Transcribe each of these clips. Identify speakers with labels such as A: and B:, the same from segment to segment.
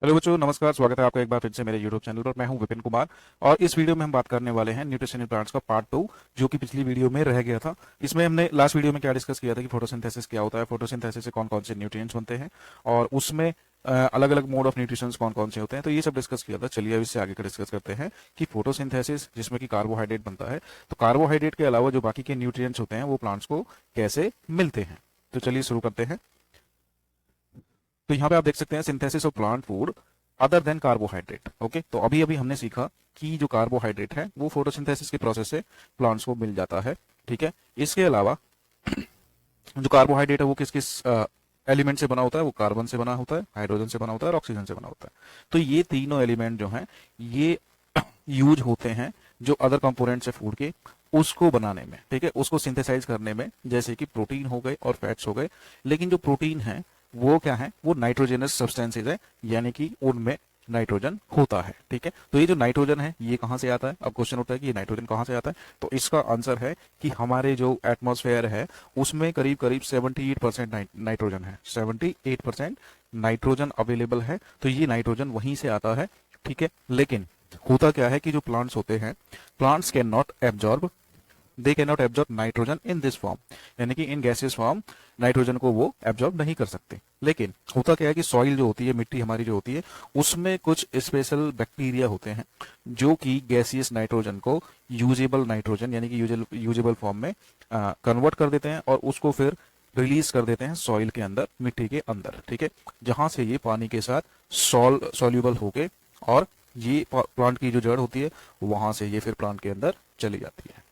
A: Hello बच्चों, नमस्कार। स्वागत है आपका एक बार फिर से मेरे यूट्यूब चैनल पर। मैं हूं विपिन कुमार और इस वीडियो में हम बात करने वाले हैं न्यूट्रिशन इन प्लांट्स का पार्ट 2, जो कि पिछली वीडियो में रह गया था। इसमें हमने लास्ट वीडियो में क्या डिस्कस किया था कि फोटोसिंथेसिस क्या होता है, फोटोसिंथेसिस से कौन कौन से न्यूट्रिएंट्स बनते हैं और उसमें अलग अलग मोड ऑफ न्यूट्रिशन कौन कौन से होते हैं, तो ये सब डिस्कस किया था। चलिए अब इससे आगे का डिस्कस करते हैं कि फोटोसिंथेसिस जिसमें कि कार्बोहाइड्रेट बनता है, तो कार्बोहाइड्रेट के अलावा जो बाकी के न्यूट्रिएंट्स होते हैं वो प्लांट्स को कैसे मिलते हैं। तो चलिए शुरू करते हैं। तो यहाँ पे आप देख सकते हैं synthesis of plant food other than carbohydrate. Okay, तो अभी अभी हमने सीखा कि जो कार्बोहाइड्रेट है वो फोटोसिंथेसिस के प्रोसेस से प्लांट्स को मिल जाता है। ठीक है, इसके अलावा जो कार्बोहाइड्रेट है वो किस किस एलिमेंट से बना होता है, वो कार्बन से बना होता है, हाइड्रोजन से बना होता है और ऑक्सीजन से बना होता है। तो ये तीनों एलिमेंट जो हैं ये यूज होते हैं जो अदर कंपोनेंट्स है फूड के, उसको बनाने में। ठीक है, उसको सिंथेसाइज करने में, जैसे कि प्रोटीन हो गए और फैट्स हो गए। लेकिन जो प्रोटीन है वो क्या है, वो नाइट्रोजनस सब्सटेंसेज है, यानी कि उनमें नाइट्रोजन होता है। ठीक है, तो ये जो नाइट्रोजन है ये कहां से आता है। अब क्वेश्चन उठता है कि ये नाइट्रोजन कहां से आता है, तो इसका आंसर है कि हमारे जो एटमॉस्फेयर है उसमें करीब करीब 78% नाइट्रोजन है। 78% नाइट्रोजन अवेलेबल है, तो ये नाइट्रोजन वहीं से आता है। ठीक है, लेकिन होता क्या है कि जो प्लांट्स होते हैं, plants can not absorb, they can not absorb nitrogen in this form, यानी कि इन गैसेस फॉर्म नाइट्रोजन को वो एब्जॉर्ब नहीं कर सकते। लेकिन होता क्या है कि सॉइल जो होती है, मिट्टी हमारी जो होती है, उसमें कुछ स्पेशल बैक्टीरिया होते हैं जो कि गैसियस नाइट्रोजन को यूजेबल नाइट्रोजन यानी कि यूजेबल फॉर्म में कन्वर्ट कर देते हैं और उसको फिर रिलीज कर देते हैं सॉइल के अंदर, मिट्टी के अंदर। ठीक है, जहां से ये पानी के साथ सॉल्यूबल होके और ये प्लांट की जो जड़ होती है वहां से ये फिर प्लांट के अंदर चली जाती है।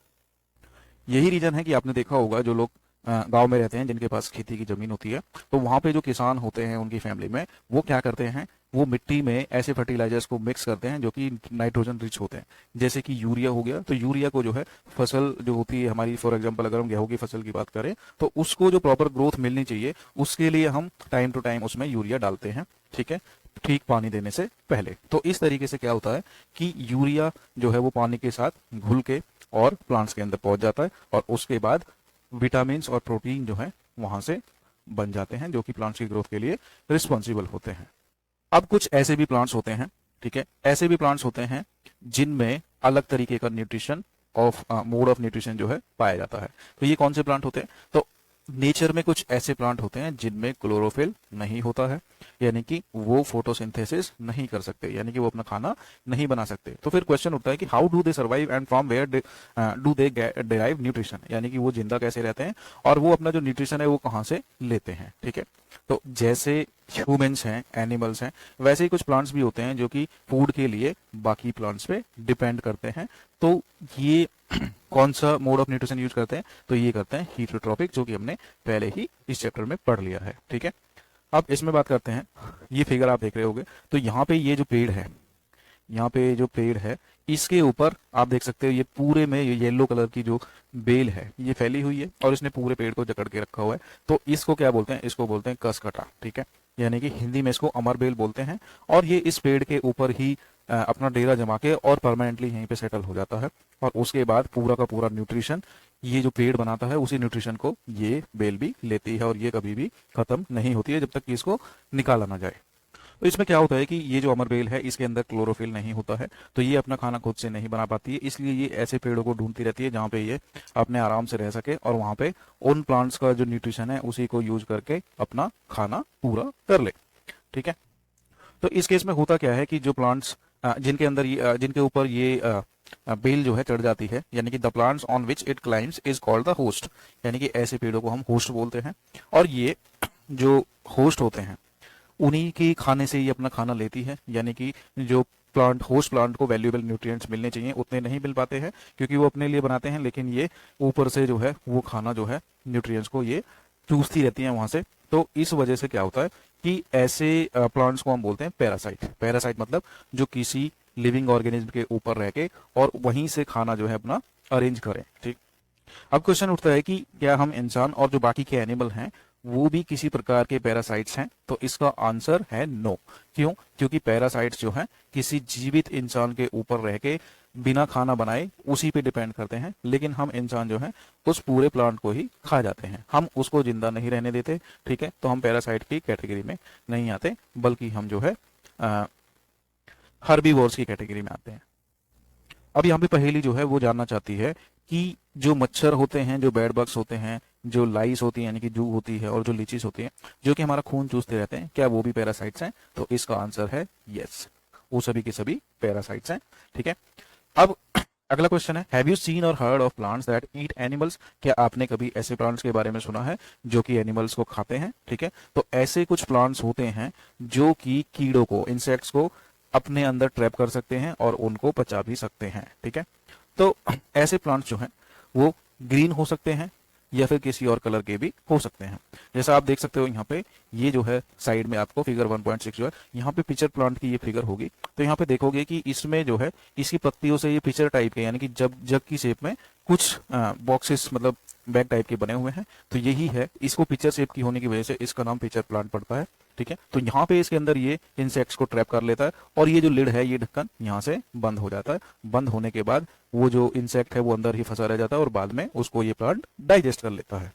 A: यही रीजन है कि आपने देखा होगा जो लोग गांव में रहते हैं जिनके पास खेती की जमीन होती है, तो वहां पे जो किसान होते हैं उनकी फैमिली में वो क्या करते हैं, वो मिट्टी में ऐसे फर्टिलाइजर्स को मिक्स करते हैं जो कि नाइट्रोजन रिच होते हैं। जैसे कि यूरिया हो गया, तो यूरिया को जो है फसल जो होती है हमारी, फॉर एग्जांपल अगर हम गेहूं की फसल की बात करें, तो उसको जो प्रॉपर ग्रोथ मिलनी चाहिए उसके लिए हम टाइम टू टाइम उसमें यूरिया डालते हैं। ठीक है, ठीक पानी देने से पहले। तो इस तरीके से क्या होता है कि यूरिया जो है वो पानी के साथ घुल के और प्लांट्स के अंदर पहुंच जाता है और उसके बाद विटामिन और प्रोटीन जो है वहां से बन जाते हैं, जो कि प्लांट्स की ग्रोथ के लिए रिस्पॉन्सिबल होते हैं। अब कुछ ऐसे भी प्लांट्स होते हैं, ठीक है, ऐसे भी प्लांट्स होते हैं जिनमें अलग तरीके का nutrition of mode of nutrition जो है पाया जाता है। तो ये कौन से प्लांट होते हैं, तो नेचर में कुछ ऐसे प्लांट होते हैं जिनमें क्लोरोफिल नहीं होता है, यानी कि वो फोटोसिंथेसिस नहीं कर सकते, यानी कि वो अपना खाना नहीं बना सकते। तो फिर क्वेश्चन उठता है कि how do they survive and from where do they derive nutrition, यानी कि वो जिंदा कैसे रहते हैं और वो अपना जो न्यूट्रिशन है वो कहाँ से लेते हैं। ठीक है, तो जैसे ह्यूमंस हैं, एनिमल्स हैं, वैसे ही कुछ प्लांट्स भी होते हैं जो कि फूड के लिए बाकी प्लांट्स पे डिपेंड करते हैं। तो ये कौन सा मोड ऑफ न्यूट्रिशन यूज करते हैं, तो ये करते हैं हीटरोट्रॉपिक, जो कि हमने पहले ही इस चैप्टर में पढ़ लिया है। ठीक है, अब इसमें बात करते हैं। ये फिगर आप देख रहे होंगे, तो यहाँ पे ये जो पेड़ है, यहाँ पे जो पेड़ है इसके ऊपर आप देख सकते हो ये पूरे में ये येलो कलर की जो बेल है ये फैली हुई है और इसने पूरे पेड़ को जकड़ के रखा हुआ है। तो इसको क्या बोलते हैं, इसको बोलते हैं कसकटा। ठीक है, यानी कि हिंदी में इसको अमर बेल बोलते हैं और ये इस पेड़ के ऊपर ही अपना डेरा जमा के और परमानेंटली यहीं पे सेटल हो जाता है और उसके बाद पूरा का पूरा न्यूट्रिशन ये जो पेड़ बनाता है उसी न्यूट्रिशन को ये बेल भी लेती है और ये कभी भी खत्म नहीं होती है जब तक कि इसको निकाला ना जाए। तो इसमें क्या होता है कि ये जो अमर बेल है इसके अंदर क्लोरोफिल नहीं होता है, तो ये अपना खाना खुद से नहीं बना पाती है, इसलिए ये ऐसे पेड़ों को ढूंढती रहती है जहाँ पे ये अपने आराम से रह सके और वहां पे उन प्लांट्स का जो न्यूट्रिशन है उसी को यूज करके अपना खाना पूरा कर ले। ठीक है, तो इस केस में होता क्या है कि जो प्लांट्स जिनके अंदर जिनके ऊपर ये बेल जो है चढ़ जाती है, यानी कि the plants on which it climbs is called the host, यानी कि ऐसे पेड़ों को हम होस्ट बोलते हैं। और ये जो होस्ट होते हैं उन्हीं के खाने से ही अपना खाना लेती है, यानी कि जो प्लांट, होस्ट प्लांट को वैल्यूएबल न्यूट्रिएंट्स मिलने चाहिए उतने नहीं मिल पाते हैं क्योंकि वो अपने लिए बनाते हैं, लेकिन ये ऊपर से जो है वो खाना जो है न्यूट्रिएंट्स को ये चूसती रहती है वहां से। तो इस वजह से क्या होता है कि ऐसे प्लांट्स को हम बोलते हैं पैरासाइट। पैरासाइट मतलब जो किसी लिविंग ऑर्गेनिज्म के ऊपर रह के और वहीं से खाना जो है अपना अरेंज करें। ठीक, अब क्वेश्चन उठता है कि क्या हम इंसान और जो बाकी के एनिमल हैं वो भी किसी प्रकार के पैरासाइट्स हैं, तो इसका आंसर है नो। क्यों, क्योंकि पैरासाइट्स जो हैं किसी जीवित इंसान के ऊपर रह के बिना खाना बनाए उसी पे डिपेंड करते हैं, लेकिन हम इंसान जो है उस पूरे प्लांट को ही खा जाते हैं, हम उसको जिंदा नहीं रहने देते। ठीक है, तो हम पैरासाइट की कैटेगरी में नहीं आते, बल्कि हम जो है हर्बीवोर्स की कैटेगरी में आते हैं। अब यहाँ पे पहेली जो है वो जानना चाहती है कि जो मच्छर होते हैं, जो बेड बग्स होते हैं, जो लाइस होती है यानी कि जू होती है, और जो लीचीज होती है जो कि हमारा खून चूसते रहते हैं, क्या वो भी पैरासाइट्स हैं? तो इसका आंसर है यस, वो सभी के सभी पैरासाइट्स हैं। ठीक है, अब अगला क्वेश्चन है, हैव यू सीन और heard of plants that eat animals? क्या आपने कभी ऐसे प्लांट्स के बारे में सुना है जो कि एनिमल्स को खाते हैं? ठीक है, तो ऐसे कुछ प्लांट्स होते हैं जो कि कीड़ों को, इंसेक्ट्स को अपने अंदर ट्रैप कर सकते हैं और उनको पचा भी सकते हैं। ठीक है, तो ऐसे प्लांट्स जो हैं वो ग्रीन हो सकते हैं या फिर किसी और कलर के भी हो सकते हैं। जैसा आप देख सकते हो यहाँ पे, ये जो है साइड में आपको फिगर 1.6 जो है यहाँ पे पिक्चर प्लांट की ये फिगर होगी, तो यहाँ पे देखोगे कि इसमें जो है इसकी पत्तियों से ये पिक्चर टाइप के यानी कि जग की शेप में कुछ बॉक्सेस मतलब बैग टाइप के बने हुए हैं, तो यही है, इसको पिक्चर शेप की होने की वजह से इसका नाम पिक्चर प्लांट पड़ता है। ठीक है, तो यहाँ पे इसके अंदर ये इंसेक्ट्स को ट्रैप कर लेता है और ये जो लिड है, ये ढक्कन यहाँ से बंद हो जाता है। बंद होने के बाद वो जो इंसेक्ट है वो अंदर ही फंसा रह जाता है और बाद में उसको ये प्लांट डाइजेस्ट कर लेता है।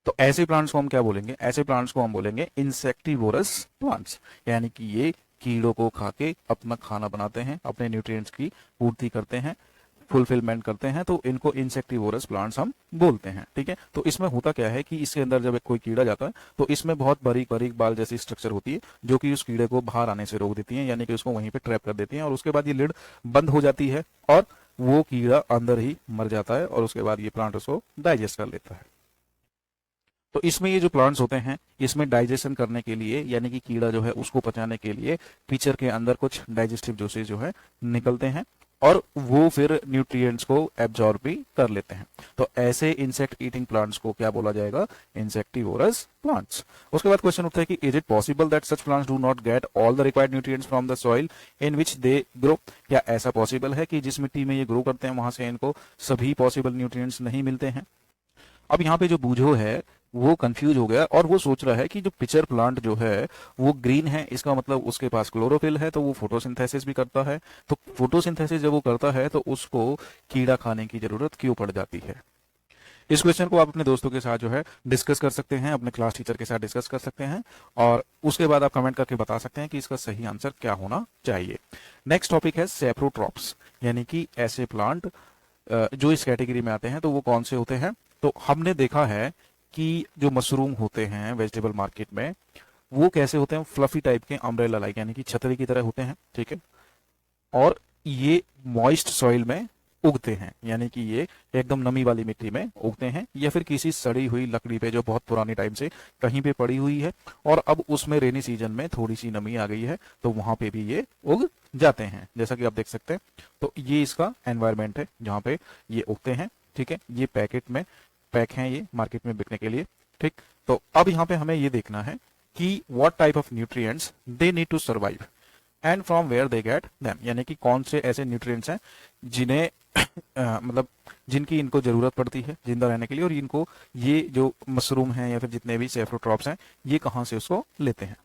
A: तो ऐसे प्लांट्स को हम क्या बोलेंगे? ऐसे प्लांट्स को हम बोलेंगे इंसेक्टिवोरस प्लांट्स, यानी कि ये कीड़ों को खा के अपना खाना बनाते हैं, अपने न्यूट्रिएंट्स की पूर्ति करते हैं, फुलफिलमेंट करते हैं, तो इनको इंसेक्टिवोरस प्लांट्स हम बोलते हैं। ठीक है, तो इसमें होता क्या है कि इसके अंदर जब एक कोई कीड़ा जाता है तो इसमें बहुत बारीक बारीक बाल जैसी स्ट्रक्चर होती है जो कि उस कीड़े को बाहर आने से रोक देती है, यानी कि उसको वहीं पे ट्रैप कर देती है, और उसके बाद ये लिड बंद हो जाती है और वो कीड़ा अंदर ही मर जाता है और उसके बाद ये प्लांट उसको डाइजेस्ट कर लेता है। तो इसमें ये जो प्लांट्स होते हैं, इसमें डाइजेशन करने के लिए यानी कि कीड़ा जो है उसको पचाने के लिए पिक्चर के अंदर कुछ डाइजेस्टिव जूसेस जो है निकलते हैं और वो फिर न्यूट्रिएंट्स को एब्जॉर्ब भी कर लेते हैं। तो ऐसे इंसेक्ट ईटिंग प्लांट्स को क्या बोला जाएगा? Insectivorous plants. उसके बाद क्वेश्चन उठता है कि is it possible that such plants do not get all the required nutrients from the soil in which they grow? क्या ऐसा पॉसिबल है कि जिस मिट्टी में ये ग्रो करते हैं वहां से इनको सभी पॉसिबल न्यूट्रिएंट्स नहीं मिलते हैं? अब यहाँ पे जो बूझो है वो कंफ्यूज हो गया और वो सोच रहा है कि जो पिचर प्लांट जो है वो ग्रीन है, इसका मतलब उसके पास क्लोरोफिल है, तो वो फोटोसिंथेसिस भी करता है। तो फोटोसिंथेसिस जब वो करता है तो उसको कीड़ा खाने की जरूरत क्यों पड़ जाती है? इस क्वेश्चन को आप अपने दोस्तों के साथ जो है डिस्कस कर सकते हैं, अपने क्लास टीचर के साथ डिस्कस कर सकते हैं और उसके बाद आप कमेंट करके बता सकते हैं कि इसका सही आंसर क्या होना चाहिए। नेक्स्ट टॉपिक है सेप्रोट्रॉप्स, यानी कि ऐसे प्लांट जो इस कैटेगरी में आते हैं, तो वो कौन से होते हैं? तो हमने देखा है कि जो मशरूम होते हैं वेजिटेबल मार्केट में, वो कैसे होते हैं? फ्लफी टाइप के, अम्ब्रेला लाइक, यानी कि छतरी की तरह होते हैं। ठीक है, और ये मॉइस्ट सॉइल में उगते हैं, यानी कि ये एकदम नमी वाली मिट्टी में उगते हैं या फिर किसी सड़ी हुई लकड़ी पे जो बहुत पुरानी टाइम से कहीं पे पड़ी हुई है और अब उसमें रेनी सीजन में थोड़ी सी नमी आ गई है तो वहां पे भी ये उग जाते हैं, जैसा कि आप देख सकते हैं। तो ये इसका एनवायरमेंट है जहाँ पे ये उगते हैं। ठीक है, ये पैकेट में पैक हैं, ये मार्केट में बिकने के लिए। ठीक, तो अब यहाँ पे हमें ये देखना है कि what type of nutrients they need to survive and from where they get them, यानी कि कौन से ऐसे न्यूट्रिएंट्स हैं जिन्हें मतलब जिनकी इनको जरूरत पड़ती है जिंदा रहने के लिए, और इनको ये जो मशरूम हैं या फिर जितने भी सेफ्रोट्रॉप्स हैं ये कहाँ से उसको लेते हैं।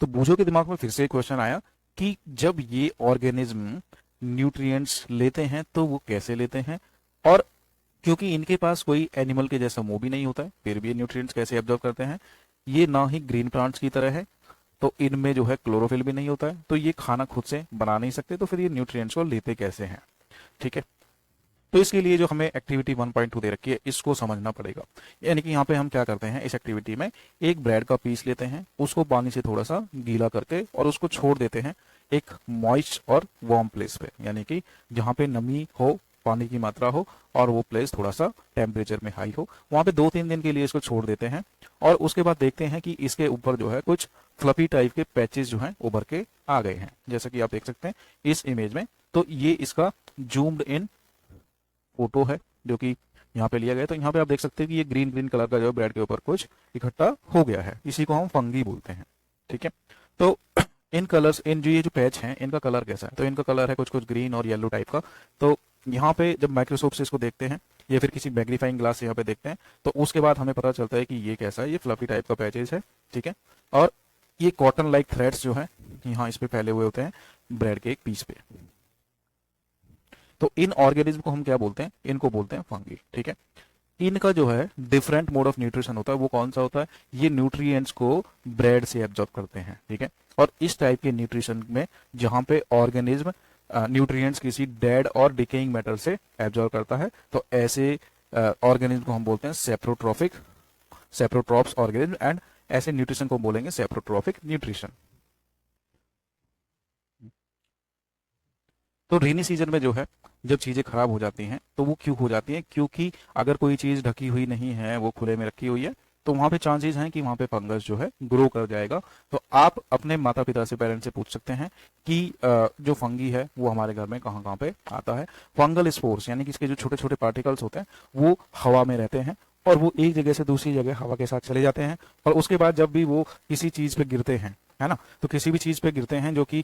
A: तो बूझो के दिमाग में फिर से क्वेश्चन आया कि जब ये ऑर्गेनिज्म न्यूट्रिएंट्स लेते हैं तो वो कैसे लेते हैं, और क्योंकि इनके पास कोई एनिमल के जैसा मुंह भी नहीं होता है फिर भी ये न्यूट्रिएंट्स कैसे एब्जॉर्ब करते हैं? ये ना ही ग्रीन प्लांट्स की तरह है, तो इनमें जो है क्लोरोफिल भी नहीं होता है, तो ये खाना खुद से बना नहीं सकते, तो फिर ये न्यूट्रिएंट्स को लेते कैसे हैं? ठीक है, तो इसके लिए जो हमें एक्टिविटी 1.2 दे रखी है इसको समझना पड़ेगा। यानी कि यहाँ पे हम क्या करते हैं, इस एक्टिविटी में एक ब्रेड का पीस लेते हैं, उसको पानी से थोड़ा सा गीला करके और उसको छोड़ देते हैं एक मॉइस्ट और वार्म प्लेस पे, यानी कि जहाँ पे नमी हो, पानी की मात्रा हो और वो प्लेस थोड़ा सा टेम्परेचर में हाई हो, वहां पे 2-3 दिन के लिए इसको छोड़ देते हैं और उसके बाद देखते हैं कि इसके ऊपर जो है कुछ फ्लफी टाइप के पैचेस जो हैं उभर के आ गए हैं, जैसा कि आप देख सकते हैं इस इमेज में। तो ये इसका जूम्ड इन फोटो है जो कि यहाँ पे लिया गया है। तो यहाँ पे आप देख सकते हैं कि ये ग्रीन ग्रीन कलर का जो ब्रेड के ऊपर कुछ इकट्ठा हो गया है, इसी को हम फंगी बोलते हैं। ठीक है, तो इन कलर्स, इन जो ये जो पैच हैं इनका कलर कैसा है? तो इनका कलर है कुछ कुछ ग्रीन और येलो टाइप का। तो यहाँ पे जब माइक्रोस्कोप से इसको देखते हैं या फिर किसी मैग्नीफाइंग ग्लास से यहाँ पे देखते हैं तो उसके बाद हमें पता चलता है कि ये कैसा है, ये फ्लफी टाइप का पैचेज है। ठीक है, और ये कॉटन लाइक थ्रेड्स जो है यहाँ इस पे फैले हुए होते हैं ब्रेड के एक पीस पे। तो इन ऑर्गेनिज्म को हम क्या बोलते हैं? इनको बोलते हैं फंगी। ठीक है, इनका जो है डिफरेंट मोड ऑफ न्यूट्रिशन होता है, वो कौन सा होता है? ये न्यूट्रिएंट्स को ब्रेड से एब्जॉर्ब करते हैं। ठीक है, और इस टाइप के न्यूट्रिशन में जहां पे ऑर्गेनिज्म न्यूट्रिएंट्स किसी डेड और डिकेइंग मैटर से एब्जॉर्ब करता है, तो ऐसे ऑर्गेनिज्म को हम बोलते हैं सेप्रोट्रॉप्स ऑर्गेनिज्म, एंड ऐसे न्यूट्रिशन को बोलेंगे सेप्रोट्रॉफिक न्यूट्रिशन। तो रेनी सीजन में जो है जब चीजें खराब हो जाती हैं तो वो क्यों हो जाती हैं? क्योंकि अगर कोई चीज ढकी हुई नहीं है, वो खुले में रखी हुई है, तो वहां पे चांसेस हैं कि वहां पे फंगस जो है ग्रो कर जाएगा। तो आप अपने माता पिता से, पेरेंट्स से पूछ सकते हैं कि जो फंगी है वो हमारे घर में कहाँ कहाँ पे आता है। फंगल स्पोर्स यानी कि इसके जो छोटे छोटे पार्टिकल्स होते हैं वो हवा में रहते हैं, और वो एक जगह से दूसरी जगह हवा के साथ चले जाते हैं, और उसके बाद जब भी वो किसी चीज पे गिरते हैं, है ना, तो किसी भी चीज पे गिरते हैं जो कि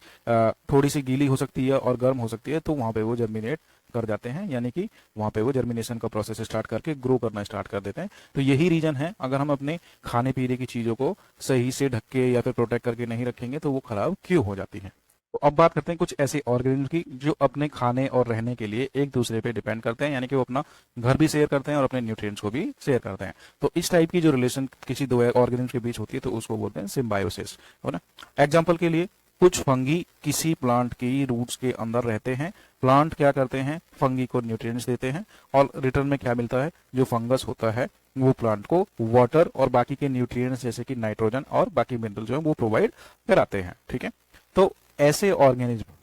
A: थोड़ी सी गीली हो सकती है और गर्म हो सकती है, तो वहां पे वो जर्मिनेट कर जाते हैं, यानी कि वहां पे वो जर्मिनेशन का प्रोसेस स्टार्ट करके ग्रो करना स्टार्ट कर देते हैं। तो यही रीजन है, अगर हम अपने खाने पीने की चीजों को सही से ढक के या फिर प्रोटेक्ट करके नहीं रखेंगे तो वो खराब क्यों हो जाती है। तो अब बात करते हैं कुछ ऐसे ऑर्गेनिज्म की जो अपने खाने और रहने के लिए एक दूसरे पे डिपेंड करते हैं, यानी कि वो अपना घर भी शेयर करते हैं और अपने न्यूट्रिएंट्स को भी शेयर करते हैं। तो इस टाइप की जो रिलेशन किसी दो ऑर्गेनिज्म के बीच होती है तो उसको बोलते हैं सिम्बायोसिस, है ना। एग्जाम्पल के लिए कुछ फंगी किसी प्लांट की रूट्स के अंदर रहते हैं। प्लांट क्या करते हैं, फंगी को न्यूट्रिएंट्स देते हैं, और रिटर्न में क्या मिलता है, जो फंगस होता है वो प्लांट को वाटर और बाकी के न्यूट्रिएंट्स जैसे कि नाइट्रोजन और बाकी मिनरल जो है वो प्रोवाइड कराते हैं। ठीक है, तो ऐसे ऑर्गेनिज्म,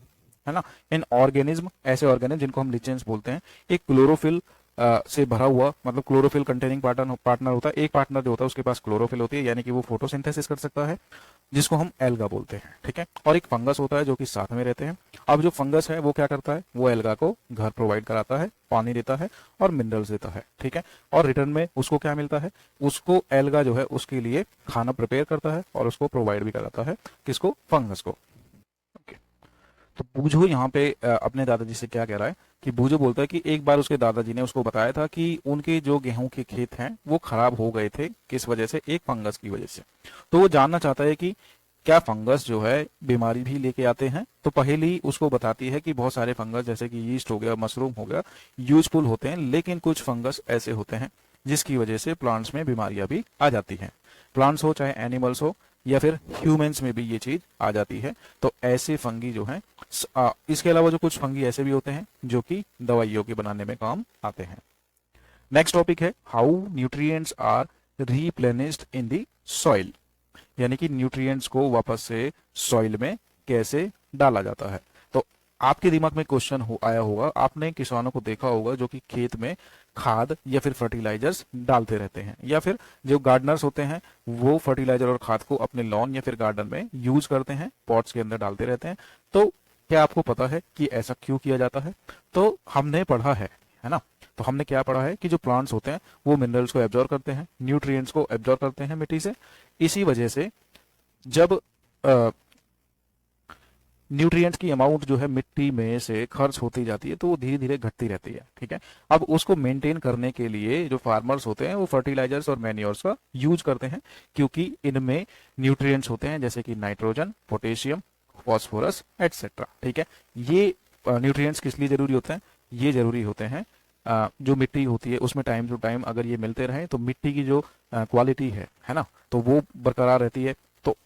A: है ना, इन ऑर्गेनिज्म, ऐसे ऑर्गेनिज्म जिनको हम लिचेंस बोलते हैं, एक क्लोरोफिल से भरा हुआ, मतलब क्लोरोफिल कंटेनिंग पार्टनर होता है। एक पार्टनर जो होता है उसके पास क्लोरोफिल होती है, यानी कि वो फोटोसिंथेसिस कर सकता है, जिसको हम एल्गा बोलते हैं। ठीक है, और एक फंगस होता है जो कि साथ में रहते हैं। अब जो फंगस है वो क्या करता है, वो एल्गा को घर प्रोवाइड कराता है, पानी देता है और मिनरल्स देता है। ठीक है, और रिटर्न में उसको क्या मिलता है, उसको एल्गा जो है उसके लिए खाना प्रिपेयर करता है और उसको प्रोवाइड भी कराता है, किसको, फंगस को। तो बूझो यहाँ पे अपने दादाजी से क्या कह रहा है कि बूझो बोलता है कि एक बार उसके दादाजी ने उसको बताया था कि उनके जो गेहूं के खेत हैं वो खराब हो गए थे, किस वजह से, एक फंगस की वजह से। तो वो जानना चाहता है कि क्या फंगस जो है बीमारी भी लेके आते हैं। तो पहेली उसको बताती है कि बहुत सारे फंगस जैसे कि यीस्ट हो गया, मशरूम हो गया, यूजफुल होते हैं, लेकिन कुछ फंगस ऐसे होते हैं जिसकी वजह से प्लांट्स में बीमारियां भी आ जाती हैं। प्लांट्स हो चाहे एनिमल्स हो या फिर ह्यूमंस में भी ये चीज आ जाती है। तो ऐसे फंगी जो हैं, इसके अलावा जो कुछ फंगी ऐसे भी होते हैं जो कि दवाइयों के बनाने में काम आते हैं। नेक्स्ट टॉपिक है how nutrients are replenished in the soil, यानी कि न्यूट्रिएंट्स को वापस से सॉइल में कैसे डाला जाता है। तो आपके दिमाग में क्वेश्चन आया होगा, आपने किसानों को देखा होगा जो कि खेत में खाद या फिर फर्टिलाइजर्स डालते रहते हैं, या फिर जो गार्डनर्स होते हैं वो फर्टिलाइजर और खाद को अपने लॉन या फिर गार्डन में यूज करते हैं, पॉट्स के अंदर डालते रहते हैं। तो क्या आपको पता है कि ऐसा क्यों किया जाता है? तो हमने पढ़ा है ना। तो हमने क्या पढ़ा है कि जो प्लांट्स होते हैं वो मिनरल्स को एब्जॉर्ब करते हैं, न्यूट्रिएंट्स को एब्जॉर्ब करते हैं मिट्टी से। इसी वजह से जब न्यूट्रिएंट्स की अमाउंट जो है मिट्टी में से खर्च होती जाती है तो वो धीरे धीरे घटती रहती है। ठीक है, अब उसको मेंटेन करने के लिए जो फार्मर्स होते हैं वो फर्टिलाइजर्स और मैन्योर्स का यूज करते हैं, क्योंकि इनमें न्यूट्रिएंट्स होते हैं जैसे कि नाइट्रोजन, पोटेशियम, फॉस्फोरस एटसेट्रा। ठीक है, ये न्यूट्रिएंट्स किस लिए जरूरी होते हैं? ये जरूरी होते हैं जो मिट्टी होती है उसमें टाइम टू टाइम अगर ये मिलते रहे तो मिट्टी की जो क्वालिटी है ना, तो वो बरकरार रहती है। तो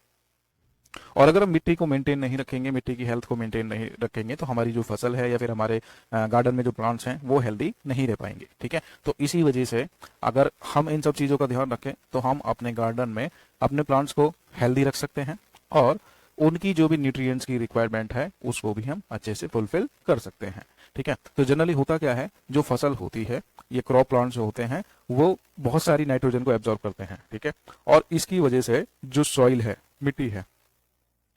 A: और अगर हम मिट्टी को मेंटेन नहीं रखेंगे, मिट्टी की हेल्थ को मेंटेन नहीं रखेंगे, तो हमारी जो फसल है या फिर हमारे गार्डन में जो प्लांट्स हैं वो हेल्दी नहीं रह पाएंगे। ठीक है, तो इसी वजह से अगर हम इन सब चीजों का ध्यान रखें तो हम अपने गार्डन में अपने प्लांट्स को हेल्दी रख सकते हैं, और उनकी जो भी न्यूट्रिएंट्स की रिक्वायरमेंट है उसको भी हम अच्छे से फुलफिल कर सकते हैं। ठीक है, तो जनरली होता क्या है, जो फसल होती है, ये क्रॉप प्लांट्स जो होते हैं वो बहुत सारी नाइट्रोजन को एब्जॉर्ब करते हैं। ठीक है, और इसकी वजह से जो सॉइल है, मिट्टी है,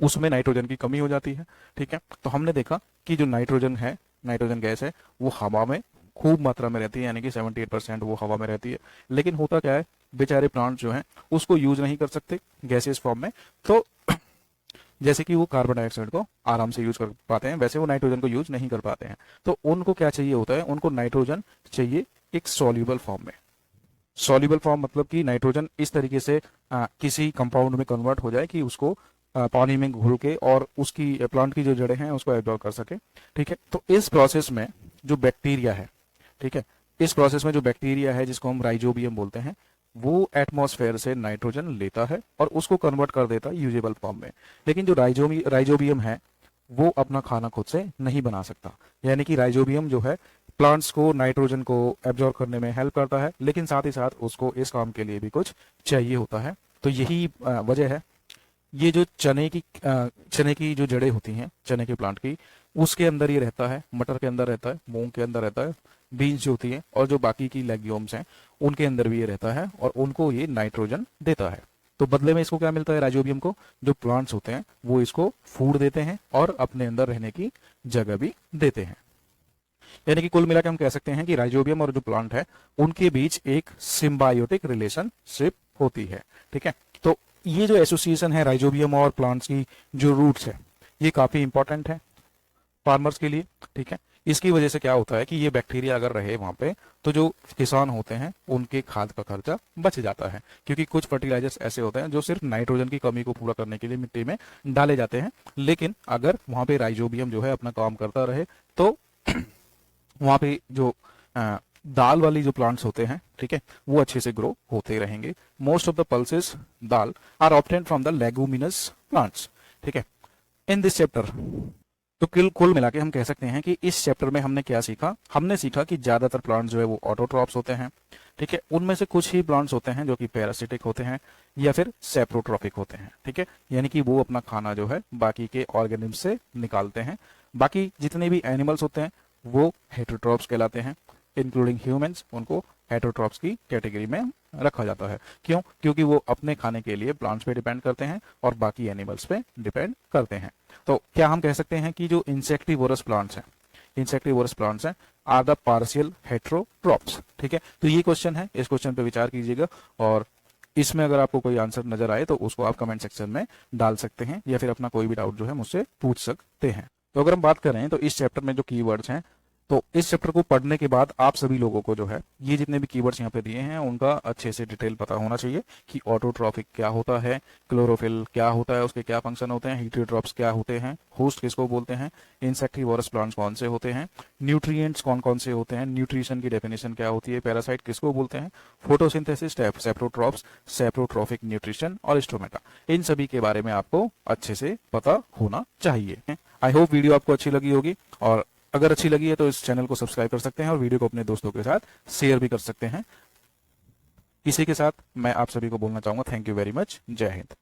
A: उसमें नाइट्रोजन की कमी हो जाती है। ठीक है, तो हमने देखा कि जो नाइट्रोजन है, नाइट्रोजन गैस है, वो हवा में खूब मात्रा में रहती है, यानी कि 78% वो हवा में रहती है। लेकिन होता क्या है, बेचारे प्लांट जो हैं उसको यूज नहीं कर सकते गैसेस फॉर्म में। तो जैसे कि वो कार्बन डाइऑक्साइड को आराम से यूज कर पाते हैं, वैसे वो नाइट्रोजन को यूज नहीं कर पाते हैं। तो उनको क्या चाहिए होता है, उनको नाइट्रोजन चाहिए एक सॉल्युबल फॉर्म में। सॉल्युबल फॉर्म मतलब कि नाइट्रोजन इस तरीके से किसी कंपाउंड में कन्वर्ट हो जाए कि उसको पानी में घुल के और उसकी प्लांट की जो जड़ें हैं उसको एब्जॉर्ब कर सके। ठीक है, तो इस प्रोसेस में जो बैक्टीरिया है, ठीक है, इस प्रोसेस में जो बैक्टीरिया है जिसको हम राइजोबियम बोलते हैं, वो एटमॉस्फेयर से नाइट्रोजन लेता है और उसको कन्वर्ट कर देता है यूजेबल फॉर्म में। लेकिन जो राइजोबियम है वो अपना खाना खुद से नहीं बना सकता, यानी कि राइजोबियम जो है प्लांट्स को नाइट्रोजन को एब्जॉर्ब करने में हेल्प करता है, लेकिन साथ ही साथ उसको इस काम के लिए भी कुछ चाहिए होता है। तो यही वजह है, ये जो चने की जो जड़ें होती हैं चने के प्लांट की, उसके अंदर ये रहता है, मटर के अंदर रहता है, मूंग के अंदर रहता है, बीन्स जो होती है और जो बाकी की लेग्यूम्स हैं उनके अंदर भी ये रहता है और उनको ये नाइट्रोजन देता है। तो बदले में इसको क्या मिलता है, राइजोबियम को जो प्लांट्स होते हैं वो इसको फूड देते हैं और अपने अंदर रहने की जगह भी देते हैं। यानी कि कुल मिलाकर हम कह सकते हैं कि राइजोबियम और जो प्लांट है उनके बीच एक सिम्बायोटिक रिलेशनशिप होती है। ठीक है, तो ये जो एसोसिएशन है राइजोबियम और प्लांट्स की जो रूट्स है ये काफी इंपॉर्टेंट है फार्मर्स के लिए। ठीक है, इसकी वजह से क्या होता है कि ये बैक्टीरिया अगर रहे वहां पे तो जो किसान होते हैं उनके खाद का खर्चा बच जाता है, क्योंकि कुछ फर्टिलाइजर्स ऐसे होते हैं जो सिर्फ नाइट्रोजन की कमी को पूरा करने के लिए मिट्टी में डाले जाते हैं। लेकिन अगर वहां पे राइजोबियम जो है अपना काम करता रहे तो वहां पे जो दाल वाली जो प्लांट्स होते हैं, ठीक है, वो अच्छे से ग्रो होते रहेंगे। Most of the pulses dal are obtained from the leguminous plants. ठीक है, इन दिस चैप्टर तो कुल मिला के हम कह सकते हैं कि इस चैप्टर में हमने क्या सीखा, हमने सीखा कि ज्यादातर प्लांट्स जो है वो ऑटोट्रॉप्स होते हैं। ठीक है, उनमें से कुछ ही प्लांट्स होते हैं जो कि पैरासिटिक होते हैं या फिर सेप्रोट्रॉपिक होते हैं। ठीक है, यानी कि वो अपना खाना जो है बाकी के ऑर्गेनिज्म से निकालते हैं। बाकी जितने भी एनिमल्स होते हैं वो हेटेरोट्रॉप्स कहलाते हैं, इंक्लूडिंग ह्यूमंस, उनको हेटेरोट्रॉप्स की कैटेगरी में रखा जाता है। क्यों? क्योंकि वो अपने खाने के लिए प्लांट्स पे डिपेंड करते हैं और बाकी एनिमल्स पे डिपेंड करते हैं। तो क्या हम कह सकते हैं कि जो इंसेक्टिवोरस प्लांट्स हैं आर द पार्शियल हेटेरोट्रॉप्स। ठीक है, तो ये क्वेश्चन है, इस क्वेश्चन पे विचार कीजिएगा और इसमें अगर आपको कोई आंसर नजर आए तो उसको आप कमेंट सेक्शन में डाल सकते हैं या फिर अपना कोई भी डाउट जो है मुझसे पूछ सकते हैं। तो अगर हम बात करें तो इस चैप्टर में जो कीवर्ड्स हैं, तो इस चैप्टर को पढ़ने के बाद आप सभी लोगों को जो है ये जितने भी कीवर्ड्स यहाँ पे दिए हैं उनका अच्छे से डिटेल पता होना चाहिए कि ऑटोट्रॉफिक क्या होता है, क्लोरोफिल क्या होता है, उसके क्या फंक्शन होते हैं, हेटेरोट्रॉप्स क्या होते हैं, होस्ट किसको बोलते हैं, इंसेक्टिवोरस प्लांट्स कौन से होते हैं, न्यूट्रिएंट्स कौन कौन से होते हैं, न्यूट्रिशन की डेफिनेशन क्या होती है, पैरासाइट किसको बोलते हैं, फोटोसिंथेसिस, सेप्रोट्रॉप्स, सेप्रोट्रॉफिक न्यूट्रिशन और स्टोमेटा, इन सभी के बारे में आपको अच्छे से पता होना चाहिए। आई होप वीडियो आपको अच्छी लगी होगी और अगर अच्छी लगी है तो इस चैनल को सब्सक्राइब कर सकते हैं और वीडियो को अपने दोस्तों के साथ शेयर भी कर सकते हैं। इसी के साथ मैं आप सभी को बोलना चाहूंगा थैंक यू वेरी मच। जय हिंद।